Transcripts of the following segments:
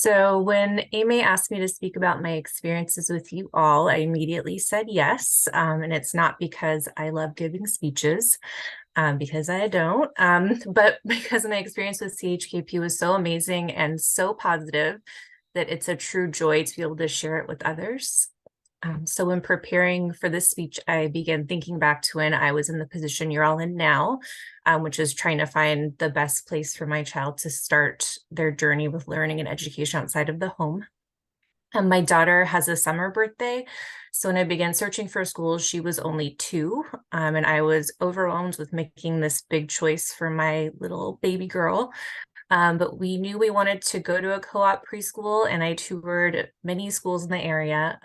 So when Amy asked me to speak about my experiences with you all, I immediately said yes. And it's not because I love giving speeches, because I don't, but because my experience with CHKP was so amazing and so positive that it's a true joy to be able to share it with others. So when preparing for this speech, I began thinking back to when I was in the position you're all in now, which is trying to find the best place for my child to start their journey with learning and education outside of the home. My daughter has a summer birthday. So when I began searching for schools, she was only 2, and I was overwhelmed with making this big choice for my little baby girl. But we knew we wanted to go to a co-op preschool, and I toured many schools in the area.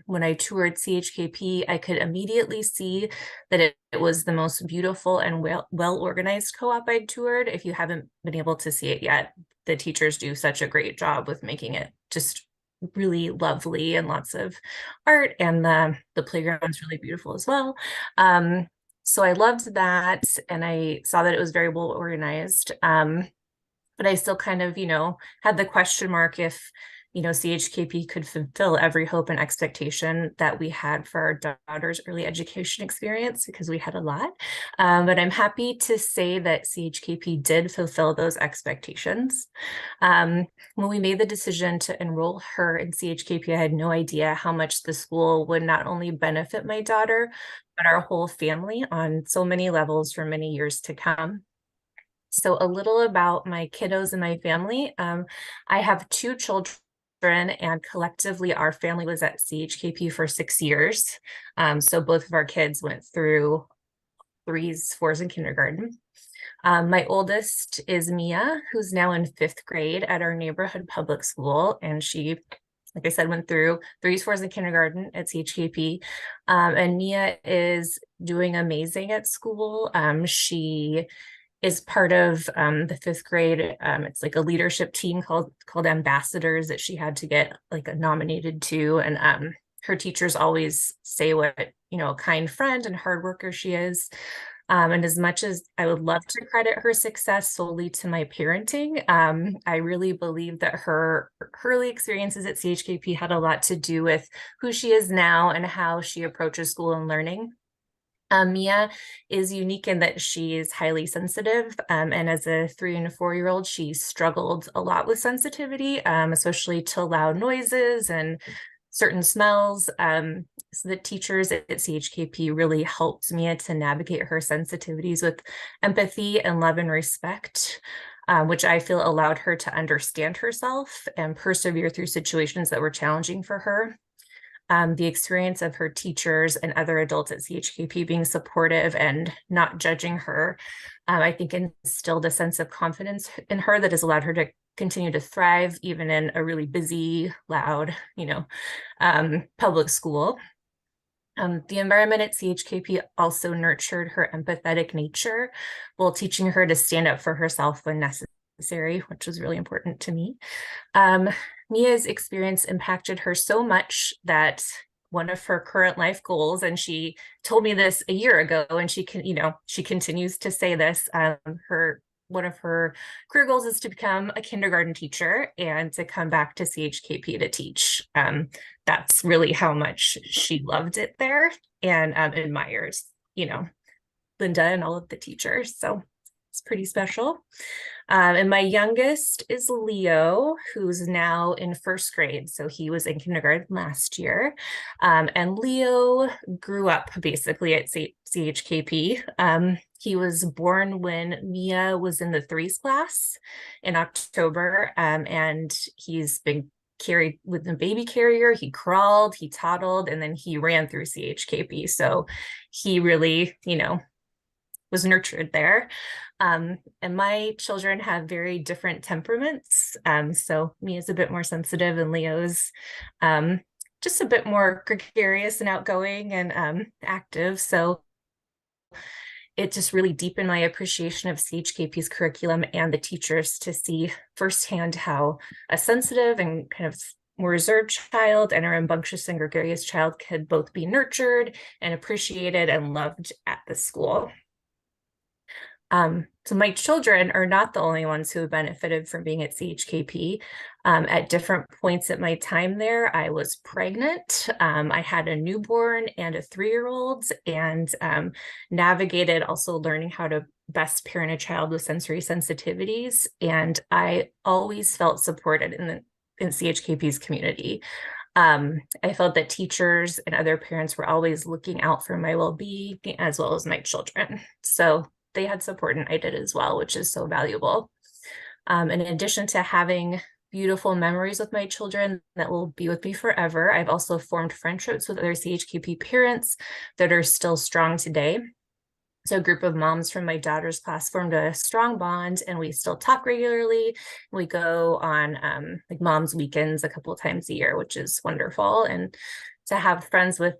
When I toured CHKP, I could immediately see that it was the most beautiful and well-organized co-op I'd toured. If you haven't been able to see it yet, the teachers do such a great job with making it just really lovely and lots of art, and the playground is really beautiful as well. So I loved that, and I saw that it was very well organized. But I still kind of, had the question mark if, CHKP could fulfill every hope and expectation that we had for our daughter's early education experience, because we had a lot. But I'm happy to say that CHKP did fulfill those expectations. When we made the decision to enroll her in CHKP, I had no idea how much the school would not only benefit my daughter, but our whole family on so many levels for many years to come. So a little about my kiddos and my family. I have 2 children, and collectively our family was at CHKP for 6 years. So both of our kids went through 3s, 4s, and kindergarten. My oldest is Mia, who's now in 5th grade at our neighborhood public school. And she, like I said, went through 3s, 4s, and kindergarten at CHKP. And Mia is doing amazing at school. She is part of the 5th grade. It's like a leadership team called Ambassadors that she had to get like nominated to. And her teachers always say what, a kind friend and hard worker she is. And as much as I would love to credit her success solely to my parenting, I really believe that her early experiences at CHKP had a lot to do with who she is now and how she approaches school and learning. Mia is unique in that she is highly sensitive, and as a 3 and 4-year-old, she struggled a lot with sensitivity, especially to loud noises and certain smells. So the teachers at CHKP really helped Mia to navigate her sensitivities with empathy and love and respect, which I feel allowed her to understand herself and persevere through situations that were challenging for her. The experience of her teachers and other adults at CHKP being supportive and not judging her, I think instilled a sense of confidence in her that has allowed her to continue to thrive even in a really busy, loud, public school. The environment at CHKP also nurtured her empathetic nature while teaching her to stand up for herself when necessary, which was really important to me. Mia's experience impacted her so much that one of her current life goals, and she told me this a year ago, and she continues to say this, one of her career goals is to become a kindergarten teacher and to come back to CHKP to teach. That's really how much she loved it there, and admires, Linda and all of the teachers. So it's pretty special. And my youngest is Leo, who's now in 1st grade. So he was in kindergarten last year. And Leo grew up basically at CHKP. He was born when Mia was in the 3s class in October. And he's been carried with the baby carrier. He crawled, he toddled, and then he ran through CHKP. So he really, was nurtured there. And my children have very different temperaments. So Mia's a bit more sensitive, and Leo's just a bit more gregarious and outgoing and active. So it just really deepened my appreciation of CHKP's curriculum and the teachers to see firsthand how a sensitive and kind of more reserved child and a rambunctious and gregarious child could both be nurtured and appreciated and loved at the school. So my children are not the only ones who have benefited from being at CHKP. At different points at my time there, I was pregnant. I had a newborn and a 3-year-old, and navigated also learning how to best parent a child with sensory sensitivities. And I always felt supported in CHKP's community. I felt that teachers and other parents were always looking out for my well-being as well as my children. So they had support and I did as well, which is so valuable. In addition to having beautiful memories with my children that will be with me forever, I've also formed friendships with other CHKP parents that are still strong today. So a group of moms from my daughter's class formed a strong bond, and we still talk regularly. We go on like mom's weekends a couple of times a year, which is wonderful. And to have friends with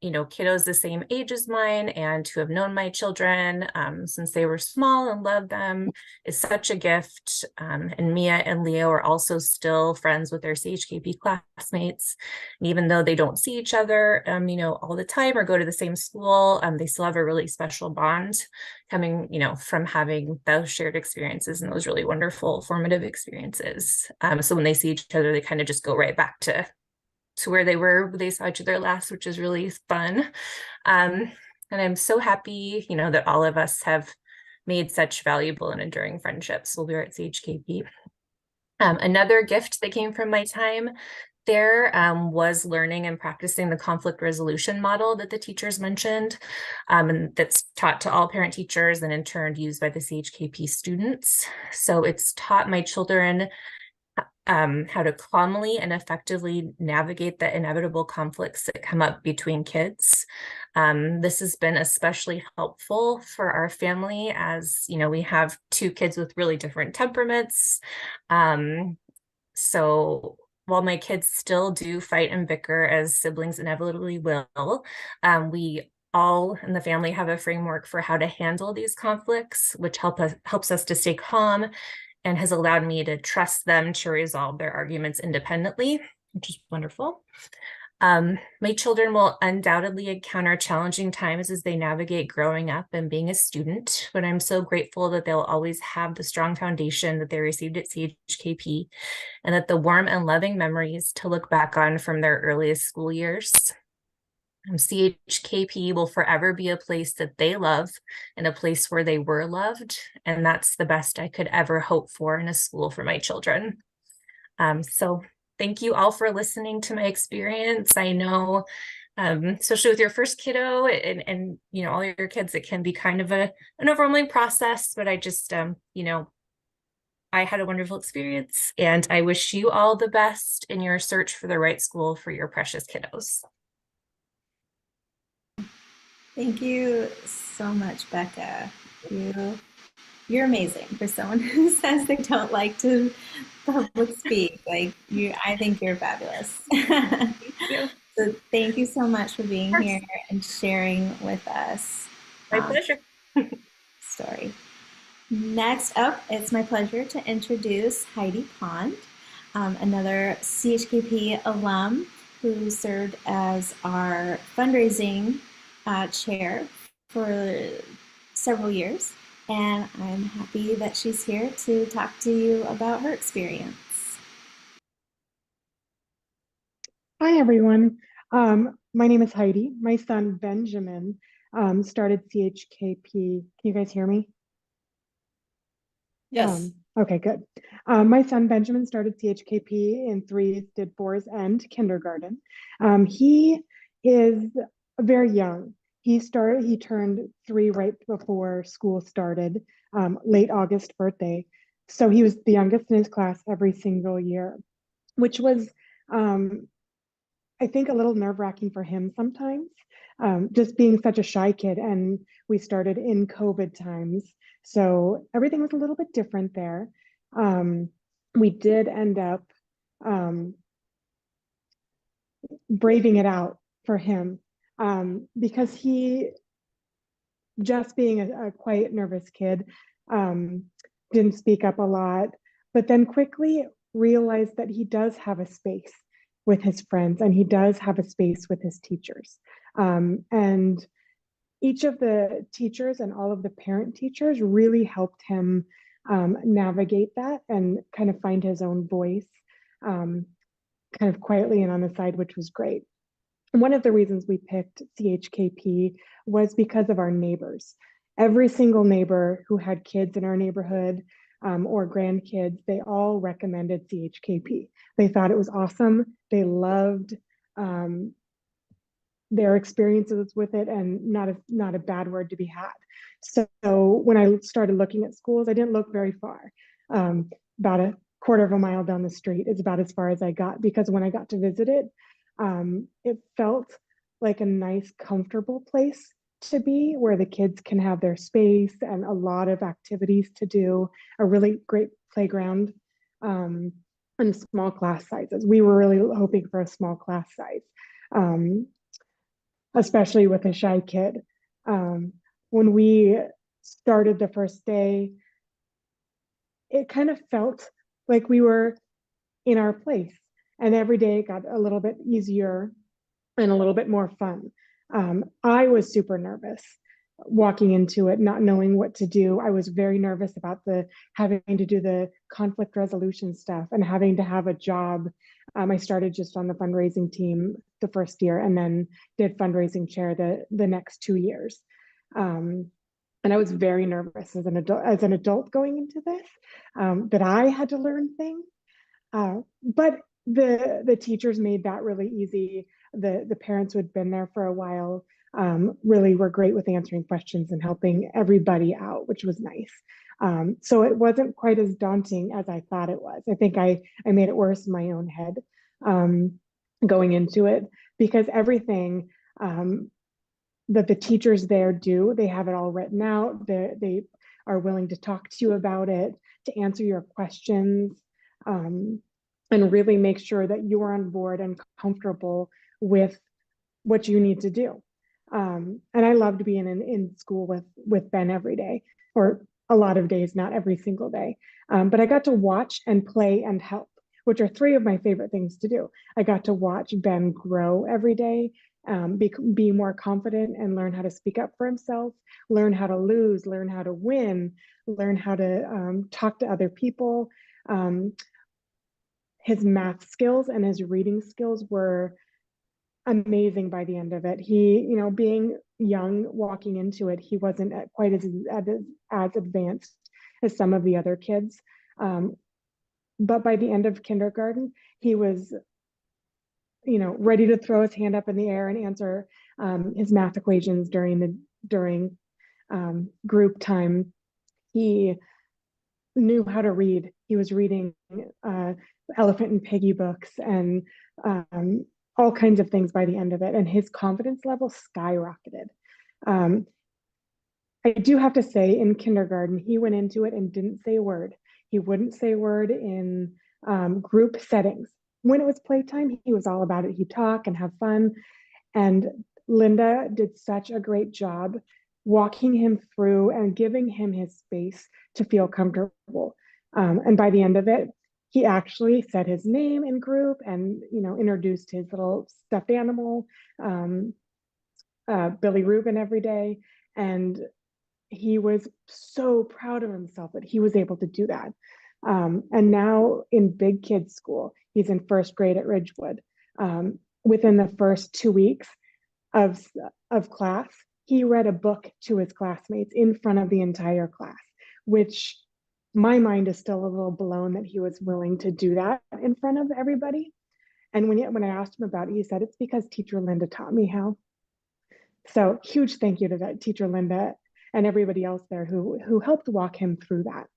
kiddos the same age as mine and who have known my children since they were small and love them is such a gift. And Mia and Leo are also still friends with their CHKP classmates. And even though they don't see each other, all the time or go to the same school, they still have a really special bond coming, from having those shared experiences and those really wonderful formative experiences. So when they see each other, they kind of just go right back to where they saw each other last, which is really fun. And I'm so happy, that all of us have made such valuable and enduring friendships while we were at CHKP. Another gift that came from my time there was learning and practicing the conflict resolution model that the teachers mentioned, and that's taught to all parent teachers and in turn used by the CHKP students. So it's taught my children how to calmly and effectively navigate the inevitable conflicts that come up between kids. This has been especially helpful for our family as, we have 2 kids with really different temperaments. So while my kids still do fight and bicker as siblings inevitably will, we all in the family have a framework for how to handle these conflicts, which helps us to stay calm and has allowed me to trust them to resolve their arguments independently, which is wonderful. My children will undoubtedly encounter challenging times as they navigate growing up and being a student, but I'm so grateful that they'll always have the strong foundation that they received at CHKP and that the warm and loving memories to look back on from their earliest school years. CHKP will forever be a place that they love and a place where they were loved. And that's the best I could ever hope for in a school for my children. So thank you all for listening to my experience. I know, especially with your first kiddo and all your kids, it can be kind of an overwhelming process, but I just, I had a wonderful experience and I wish you all the best in your search for the right school for your precious kiddos. Thank you so much, Becca. You're amazing for someone who says they don't like to public speak. I think you're fabulous. Thank you. So thank you so much for being here and sharing with us. My pleasure. Story. Next up, it's my pleasure to introduce Heidi Pond, another CHKP alum who served as our fundraising chair for several years. And I'm happy that she's here to talk to you about her experience. Hi, everyone. My name is Heidi. My son, Benjamin, started CHKP. Can you guys hear me? Yes. Okay, good. My son, Benjamin, started CHKP in 3s, did 4s, and kindergarten. He is very young. He turned 3 right before school started, late August birthday. So he was the youngest in his class every single year, which was, I think, a little nerve-wracking for him sometimes, just being such a shy kid. And we started in COVID times. So everything was a little bit different there. We did end up braving it out for him because he, just being a quiet, nervous kid, didn't speak up a lot, but then quickly realized that he does have a space with his friends and he does have a space with his teachers. And each of the teachers and all of the parent teachers really helped him navigate that and kind of find his own voice, um, kind of quietly and on the side, which was great. One of the reasons we picked CHKP was because of our neighbors. Every single neighbor who had kids in our neighborhood or grandkids, they all recommended CHKP. They thought it was awesome. They loved their experiences with it, and not a bad word to be had. So when I started looking at schools, I didn't look very far. About a quarter of a mile down the street is about as far as I got, because when I got to visit it, it felt like a nice, comfortable place to be, where the kids can have their space and a lot of activities to do, a really great playground, and small class sizes. We were really hoping for a small class size, especially with a shy kid. When we started the first day, it kind of felt like we were in our place. And every day it got a little bit easier and a little bit more fun. I was super nervous walking into it, not knowing what to do. I was very nervous about the having to do the conflict resolution stuff and having to have a job. I started just on the fundraising team the first year, and then did fundraising chair the next 2 years. And I was very nervous as an adult going into this, that I had to learn things. But the teachers made that really easy. The parents who had been there for a while really were great with answering questions and helping everybody out, which was nice. So it wasn't quite as daunting as I thought it was. I think I made it worse in my own head going into it, because everything that the teachers there do, they have it all written out. They are willing to talk to you about it, to answer your questions, and really make sure that you are on board and comfortable with what you need to do. And I loved being in school with Ben every day, or a lot of days, not every single day. But I got to watch and play and help, which are three of my favorite things to do. I got to watch Ben grow every day, be more confident and learn how to speak up for himself, learn how to lose, learn how to win, learn how to talk to other people. His math skills and his reading skills were amazing by the end of it. He, being young, walking into it, he wasn't quite as advanced as some of the other kids. But by the end of kindergarten, he was, ready to throw his hand up in the air and answer his math equations during group time. He knew how to read. He was reading Elephant and Piggy books and all kinds of things by the end of it. And his confidence level skyrocketed. I do have to say, in kindergarten, he went into it and didn't say a word. He wouldn't say a word in group settings. When it was playtime, he was all about it. He'd talk and have fun. And Linda did such a great job walking him through and giving him his space to feel comfortable. And by the end of it, he actually said his name in group and, introduced his little stuffed animal, Billy Reuben, every day. And he was so proud of himself that he was able to do that. And now in big kids school, he's in first grade at Ridgewood. Within the first 2 weeks of class, he read a book to his classmates in front of the entire class, which my mind is still a little blown that he was willing to do that in front of everybody. And when I asked him about it, he said, it's because teacher Linda taught me how. So huge thank you to that teacher Linda and everybody else there who helped walk him through that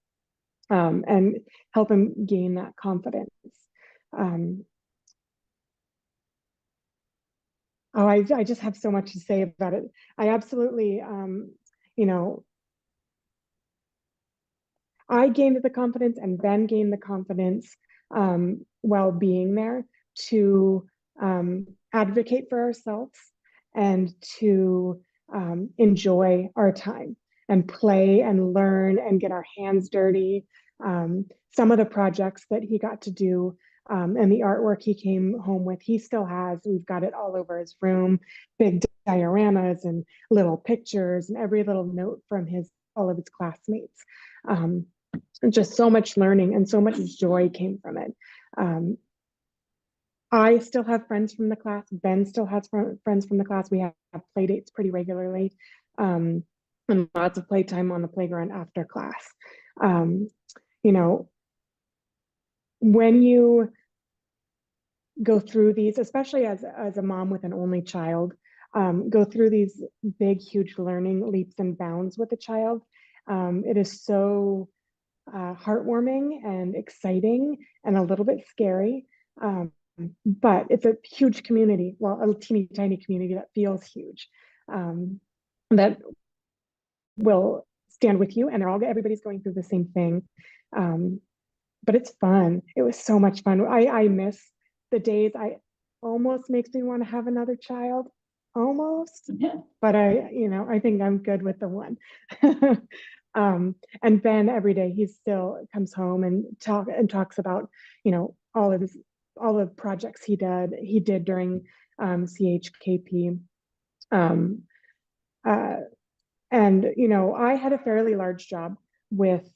and help him gain that confidence. I just have so much to say about it. I absolutely, I gained the confidence and Ben gained the confidence while being there to advocate for ourselves and to enjoy our time and play and learn and get our hands dirty. Some of the projects that he got to do and the artwork he came home with, he still has. We've got it all over his room, big dioramas and little pictures and every little note from all of his classmates. And just so much learning and so much joy came from it. I still have friends from the class. Ben still has friends from the class. We have play dates pretty regularly, and lots of playtime on the playground after class. You know, when you go through these, especially as a mom with an only child, go through these big, huge learning leaps and bounds with a child, it is so heartwarming and exciting and a little bit scary. But it's a huge community, well, a teeny tiny community that feels huge, that will stand with you, and everybody's going through the same thing. But it's fun. It was so much fun. I miss the days. I almost makes me want to have another child, almost. Yeah. But I think I'm good with the one. And Ben, every day he still comes home and talks about, all the projects he did during CHKP. And I had a fairly large job with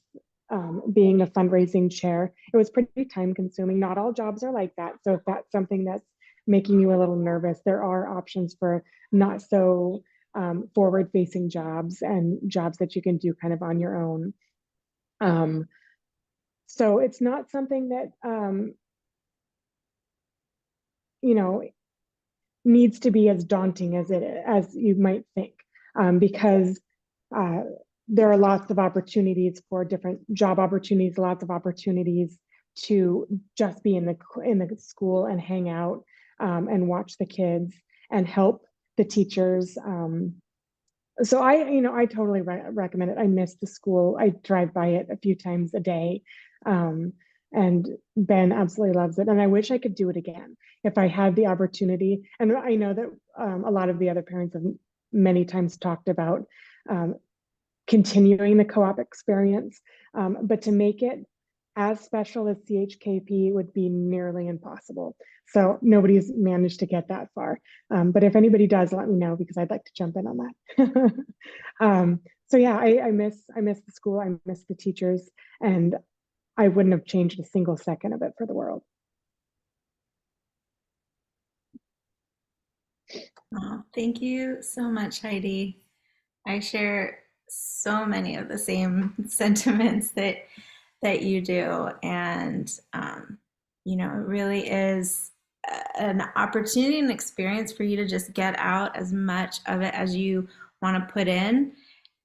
being the fundraising chair. It was pretty time consuming. Not all jobs are like that. So if that's something that's making you a little nervous, there are options for not so forward facing jobs and jobs that you can do kind of on your own. So it's not something that, needs to be as daunting as you might think, because there are lots of opportunities for different job opportunities, lots of opportunities to just be in the school and hang out, and watch the kids and help the teachers. So I totally recommend it. I miss the school. I drive by it a few times a day. And Ben absolutely loves it. And I wish I could do it again if I had the opportunity. And I know that a lot of the other parents have many times talked about continuing the co-op experience, but to make it as special as CHKP would be nearly impossible. So nobody's managed to get that far. But if anybody does, let me know, because I'd like to jump in on that. So yeah, I miss the school. I miss the teachers, and I wouldn't have changed a single second of it for the world. Oh, thank you so much, Heidi. I share so many of the same sentiments that you do, and it really is an opportunity and experience for you to just get out as much of it as you want to put in,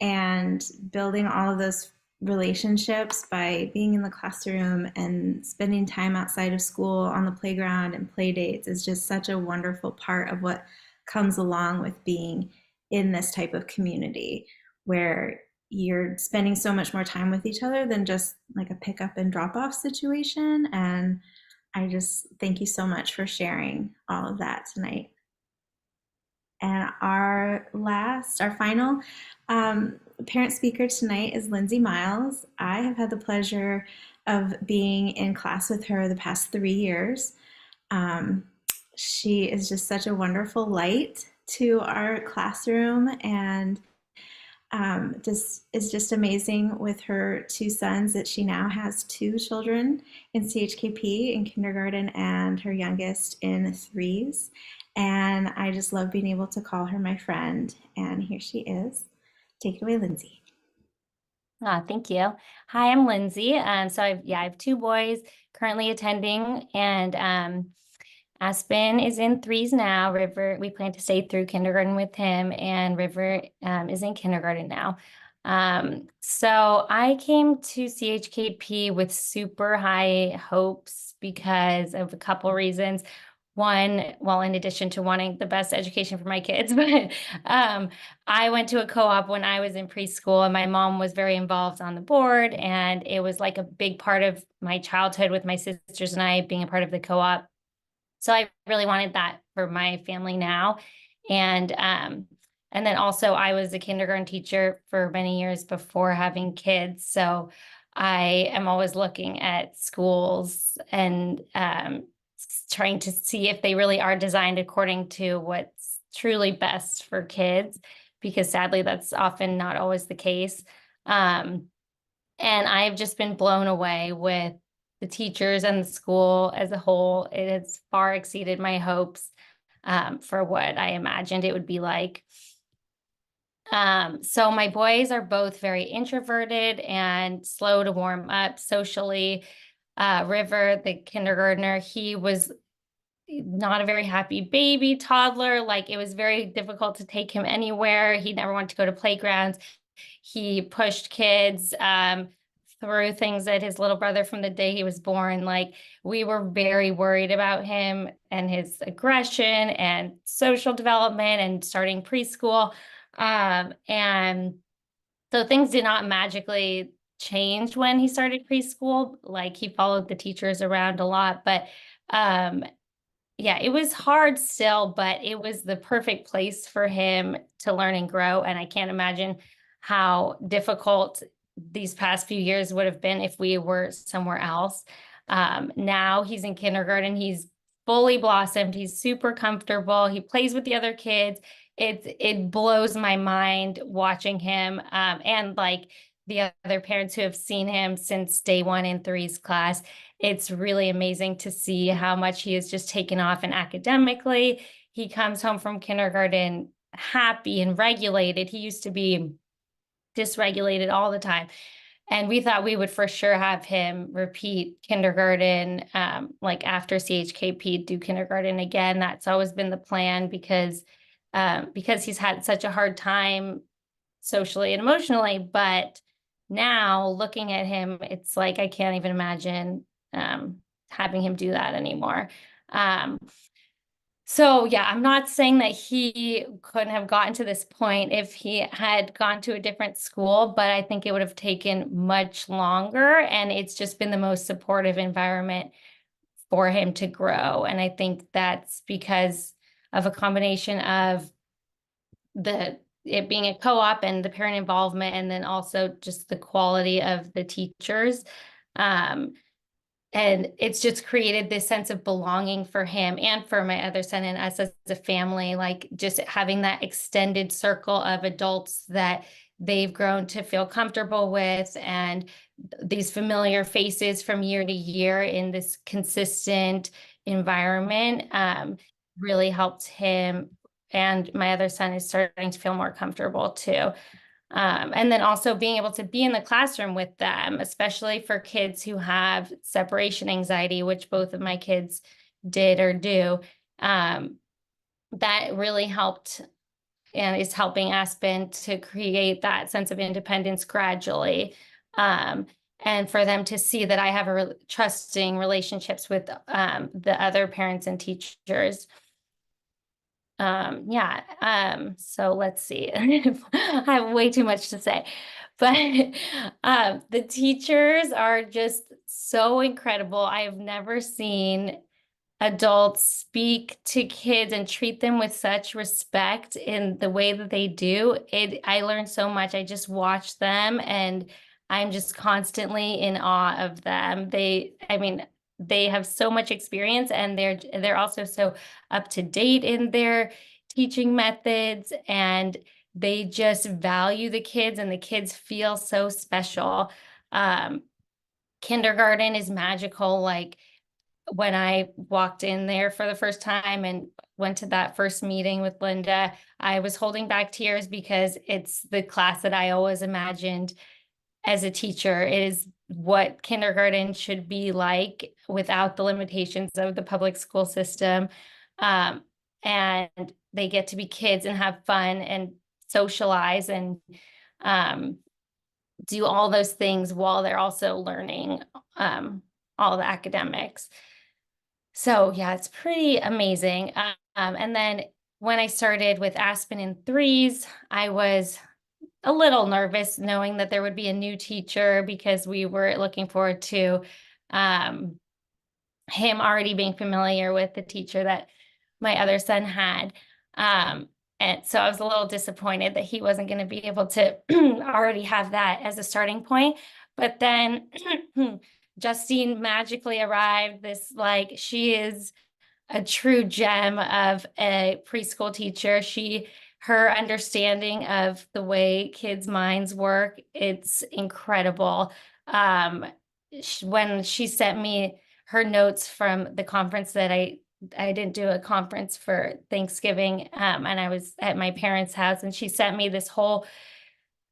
and building all of those relationships by being in the classroom and spending time outside of school on the playground and play dates is just such a wonderful part of what comes along with being in this type of community, where you're spending so much more time with each other than just like a pick up and drop off situation. And I just thank you so much for sharing all of that tonight. And our final parent speaker tonight is Lindsay Miles. I have had the pleasure of being in class with her the past 3 years. She is just such a wonderful light to our classroom, and is just amazing with her 2 sons, that she now has 2 children in CHKP in kindergarten and her youngest in 3s. And I just love being able to call her my friend. And here she is. Take it away, Lindsay. Thank you. Hi, I'm Lindsay. So I have 2 boys currently attending, and Aspen is in 3s now. River, we plan to stay through kindergarten with him, and River is in kindergarten now. So I came to CHKP with super high hopes because of a couple reasons. One, well, in addition to wanting the best education for my kids, but I went to a co-op when I was in preschool, and my mom was very involved on the board, and it was like a big part of my childhood with my sisters and I being a part of the co-op. So I really wanted that for my family now. And then also I was a kindergarten teacher for many years before having kids. So I am always looking at schools and trying to see if they really are designed according to what truly best for kids, because sadly that's often not always the case. And I've just been blown away with the teachers and the school as a whole. It has far exceeded my hopes for what I imagined it would be like. So my boys are both very introverted and slow to warm up socially. River, the kindergartner, he was not a very happy baby toddler. Like, it was very difficult to take him anywhere. He never wanted to go to playgrounds. He pushed kids through things at his little brother from the day he was born. Like, we were very worried about him and his aggression and social development and starting preschool. And so things did not magically change when he started preschool. Like, he followed the teachers around a lot, but yeah, it was hard still, but it was the perfect place for him to learn and grow. And I can't imagine how difficult these past few years would have been if we were somewhere else. Now he's in kindergarten. He's fully blossomed. He's super comfortable. He plays with the other kids. It blows my mind watching him. And like the other parents who have seen him since day one in three's class, it's really amazing to see how much he has just taken off. And academically, he comes home from kindergarten happy and regulated. He used to be dysregulated all the time. And we thought we would for sure have him repeat kindergarten, like after CHKP, do kindergarten again. That's always been the plan, because he's had such a hard time socially and emotionally. But now looking at him, it's like I can't even imagine having him do that anymore. So yeah, I'm not saying that he couldn't have gotten to this point if he had gone to a different school, but I think it would have taken much longer, and it's just been the most supportive environment for him to grow. And I think that's because of a combination of it being a co-op and the parent involvement, and then also just the quality of the teachers. And it's just created this sense of belonging for him and for my other son and us as a family, like just having that extended circle of adults that they've grown to feel comfortable with, and these familiar faces from year to year in this consistent environment really helped him. And my other son is starting to feel more comfortable too. And then also being able to be in the classroom with them, especially for kids who have separation anxiety, which both of my kids did or do, that really helped and is helping Aspen to create that sense of independence gradually. And for them to see that I have trusting relationships with the other parents and teachers. So let's see. I have way too much to say, but the teachers are just so incredible. I have never seen adults speak to kids and treat them with such respect in the way that they do. I learned so much. I just watch them and I'm just constantly in awe of them. They have so much experience, and they're also so up to date in their teaching methods, and they just value the kids, and the kids feel so special. Kindergarten is magical. Like, when I walked in there for the first time and went to that first meeting with Linda, I was holding back tears because it's the class that I always imagined as a teacher. It is what kindergarten should be like without the limitations of the public school system. And they get to be kids and have fun and socialize and do all those things while they're also learning all the academics. So yeah, it's pretty amazing. And then when I started with Aspen in threes, I was a little nervous knowing that there would be a new teacher, because we were looking forward to him already being familiar with the teacher that my other son had. And so I was a little disappointed that he wasn't going to be able to already have that as a starting point. But then Justine magically arrived. She is a true gem of a preschool teacher. Her understanding of the way kids' minds work, it's incredible. When she sent me her notes from the conference that I didn't do a conference for Thanksgiving, and I was at my parents' house, and she sent me this whole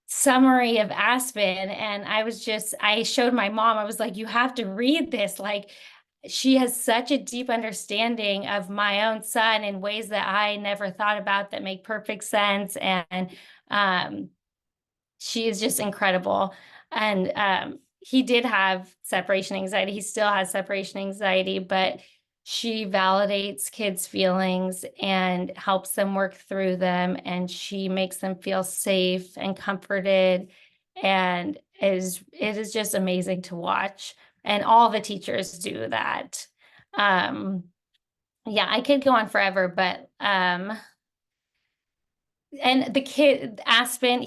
summary of Aspen, and I showed my mom. I was like, you have to read this. Like, she has such a deep understanding of my own son in ways that I never thought about that make perfect sense. And um, she is just incredible. And he did have separation anxiety. He still has separation anxiety, but she validates kids' feelings and helps them work through them. And she makes them feel safe and comforted. And it is just amazing to watch. And all the teachers do that. Yeah, I could go on forever, but and the kid Aspen,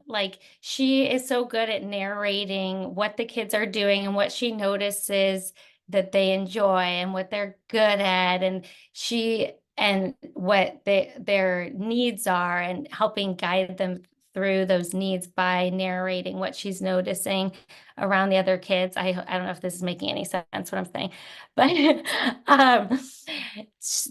like, she is so good at narrating what the kids are doing and what she notices that they enjoy and what they're good at, and what their needs are, and helping guide them through those needs by narrating what she's noticing around the other kids. I don't know if this is making any sense what I'm saying, but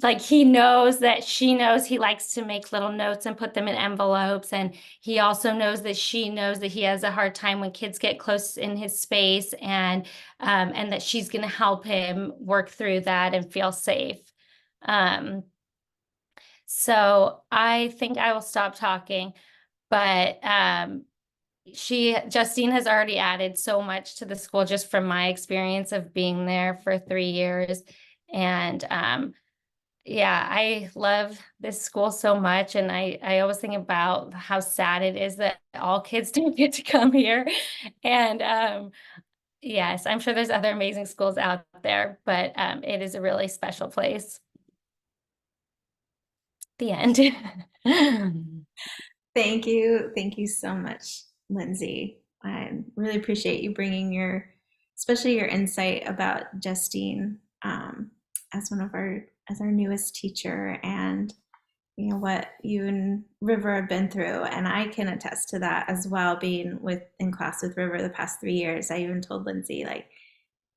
like, he knows that she knows he likes to make little notes and put them in envelopes, and he also knows that she knows that he has a hard time when kids get close in his space, and that she's going to help him work through that and feel safe. So I think I will stop talking, but Justine has already added so much to the school just from my experience of being there for 3 years. And yeah, I love this school so much. And I always think about how sad it is that all kids don't get to come here. And yes, I'm sure there's other amazing schools out there, but it is a really special place. The end. Thank you. Thank you so much, Lindsay. I really appreciate you bringing especially your insight about Justine, as as our newest teacher, and what you and River have been through. And I can attest to that as well, being in class with River the past 3 years. I even told Lindsay, like,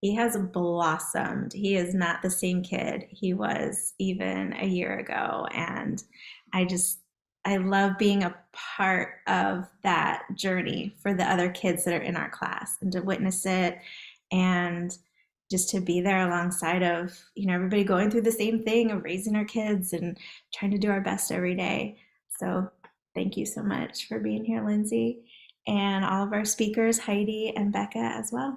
he has blossomed. He is not the same kid he was even a year ago. And I love being a part of that journey for the other kids that are in our class, and to witness it, and just to be there alongside of, everybody going through the same thing of raising our kids and trying to do our best every day. So thank you so much for being here, Lindsay, and all of our speakers, Heidi and Becca as well.